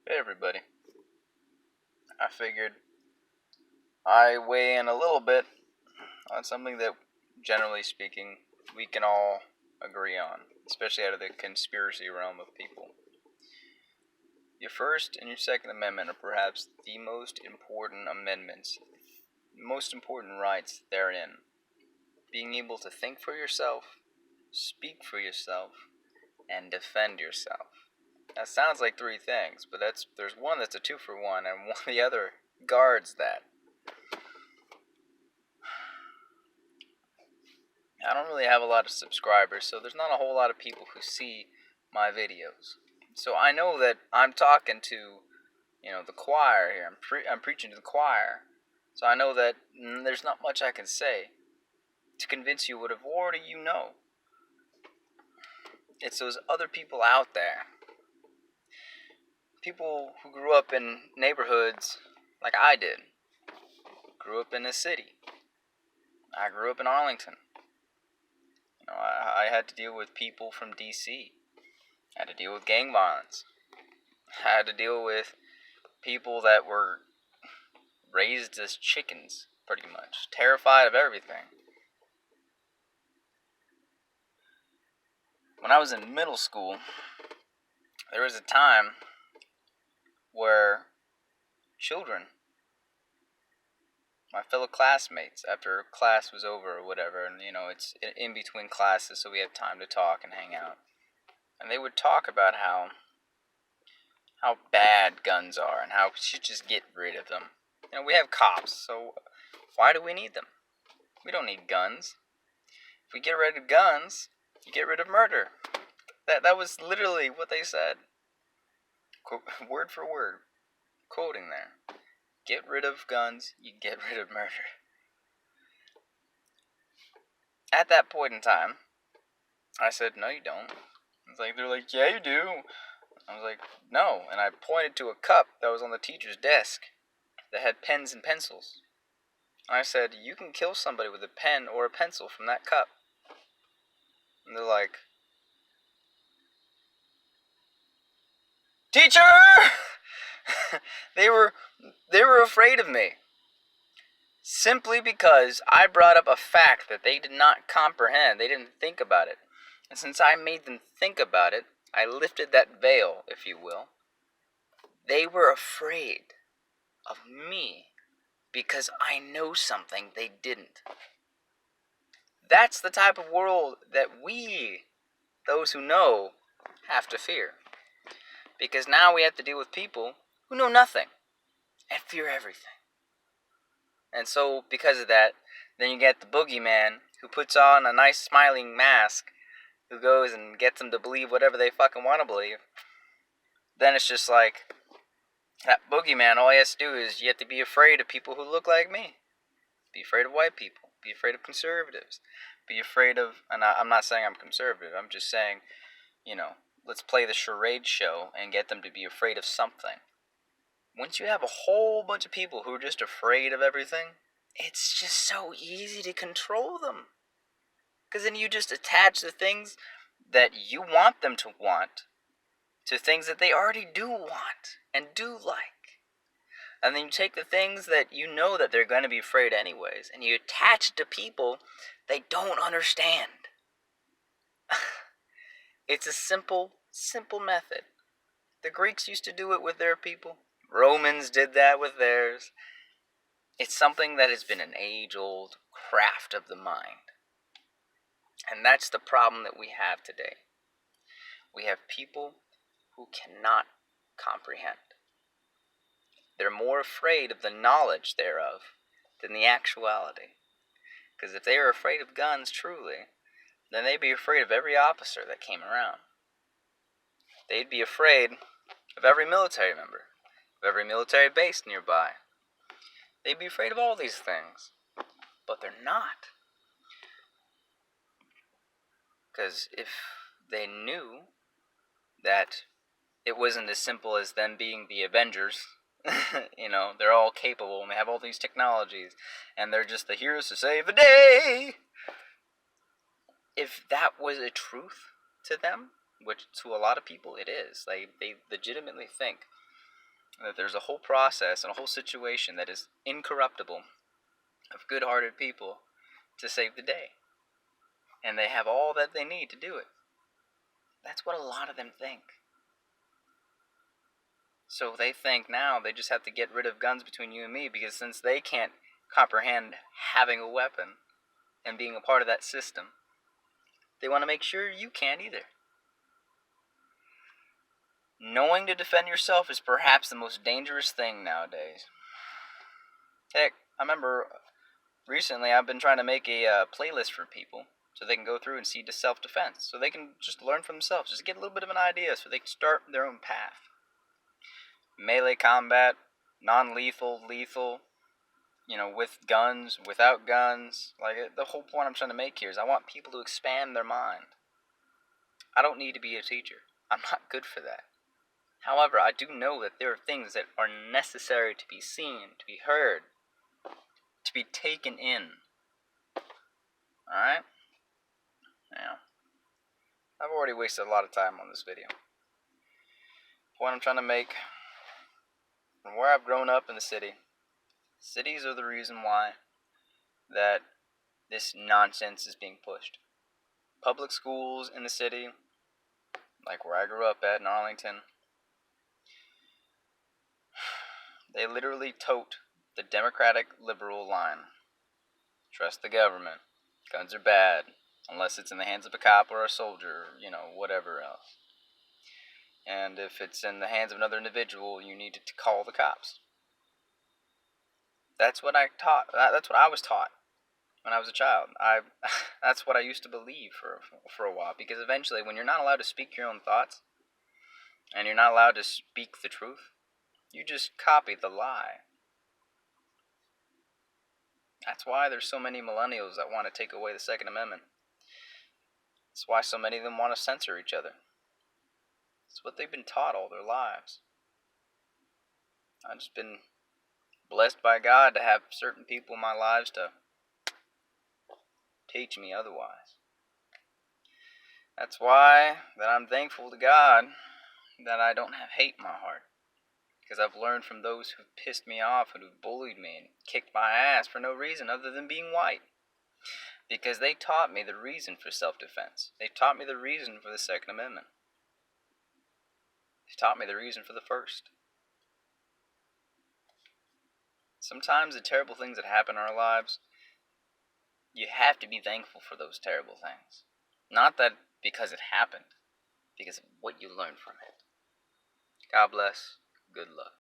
Hey everybody. I figured I weigh in a little bit on something that, generally speaking, we can all agree on, especially out of the conspiracy realm of people. Your First and your Second Amendment are perhaps the most important amendments, most important rights therein. Being able to think for yourself, speak for yourself, and defend yourself. That sounds like three things, but there's one that's a 2-for-1, and the other guards that. I don't really have a lot of subscribers, so there's not a whole lot of people who see my videos. So I know that I'm talking to, the choir here. I'm preaching to the choir. So I know that there's not much I can say to convince you what of already you know. It's those other people out there. People who grew up in neighborhoods like I did. Grew up in a city. I grew up in Arlington. I had to deal with people from D.C. I had to deal with gang violence. I had to deal with people that were raised as chickens, pretty much. Terrified of everything. When I was in middle school, there was a time where children, my fellow classmates, after class was over or whatever, and it's in between classes, so we had time to talk and hang out. And they would talk about how bad guns are and how we should just get rid of them. We have cops, so why do we need them? We don't need guns. If we get rid of guns, you get rid of murder. That was literally what they said. Word for word. Quoting there. Get rid of guns, you get rid of murder. At that point in time, I said, no you don't. They're like, yeah you do. I was like, no. And I pointed to a cup that was on the teacher's desk that had pens and pencils. And I said, you can kill somebody with a pen or a pencil from that cup. And they're like, teacher! They were afraid of me. Simply because I brought up a fact that they did not comprehend. They didn't think about it. And since I made them think about it, I lifted that veil, if you will. They were afraid of me because I know something they didn't. That's the type of world that we, those who know, have to fear. Because now we have to deal with people who know nothing and fear everything. And so, because of that, then you get the boogeyman who puts on a nice smiling mask, who goes and gets them to believe whatever they fucking want to believe. Then it's just like, that boogeyman, all he has to do is you have to be afraid of people who look like me. Be afraid of white people. Be afraid of conservatives. Be afraid of, and I'm not saying I'm conservative, I'm just saying, let's play the charade show and get them to be afraid of something. Once you have a whole bunch of people who are just afraid of everything, it's just so easy to control them. Because then you just attach the things that you want them to want to things that they already do want and do like. And then you take the things that you know that they're going to be afraid anyways, and you attach it to people they don't understand. It's a simple method. The Greeks used to do it with their people. Romans did that with theirs. It's something that has been an age-old craft of the mind. And that's the problem that we have today. We have people who cannot comprehend. They're more afraid of the knowledge thereof than the actuality. Because if they were afraid of guns truly, then they'd be afraid of every officer that came around. They'd be afraid of every military member, of every military base nearby. They'd be afraid of all these things. But they're not. Because if they knew that it wasn't as simple as them being the Avengers, they're all capable and they have all these technologies, and they're just the heroes to save the day. If that was a truth to them, which to a lot of people it is, they legitimately think that there's a whole process and a whole situation that is incorruptible of good-hearted people to save the day. And they have all that they need to do it. That's what a lot of them think. So they think now they just have to get rid of guns between you and me, because since they can't comprehend having a weapon and being a part of that system, they want to make sure you can't either. Knowing to defend yourself is perhaps the most dangerous thing nowadays. Heck, I remember recently I've been trying to make a playlist for people so they can go through and see the self-defense, so they can just learn for themselves, just get a little bit of an idea so they can start their own path. Melee combat, non-lethal, lethal, with guns, without guns. The whole point I'm trying to make here is I want people to expand their mind. I don't need to be a teacher. I'm not good for that. However, I do know that there are things that are necessary to be seen, to be heard, to be taken in. Alright? Now, I've already wasted a lot of time on this video. The point I'm trying to make, from where I've grown up in the city, cities are the reason why that this nonsense is being pushed. Public schools in the city, like where I grew up at in Arlington, they literally tote the democratic liberal line. Trust the government. Guns are bad, unless it's in the hands of a cop or a soldier, whatever else. And if it's in the hands of another individual, you need to call the cops. That's what I was taught when I was a child. That's what I used to believe for a while, because eventually, when you're not allowed to speak your own thoughts, and you're not allowed to speak the truth, you just copy the lie. That's why there's so many millennials that want to take away the Second Amendment. That's why so many of them want to censor each other. It's what they've been taught all their lives. I've just been blessed by God to have certain people in my lives to teach me otherwise. That's why that I'm thankful to God that I don't have hate in my heart. Because I've learned from those who've pissed me off and who've bullied me and kicked my ass for no reason other than being white. Because they taught me the reason for self-defense. They taught me the reason for the Second Amendment. They taught me the reason for the First. Sometimes the terrible things that happen in our lives, you have to be thankful for those terrible things. Not that because it happened, because of what you learned from it. God bless. Good luck.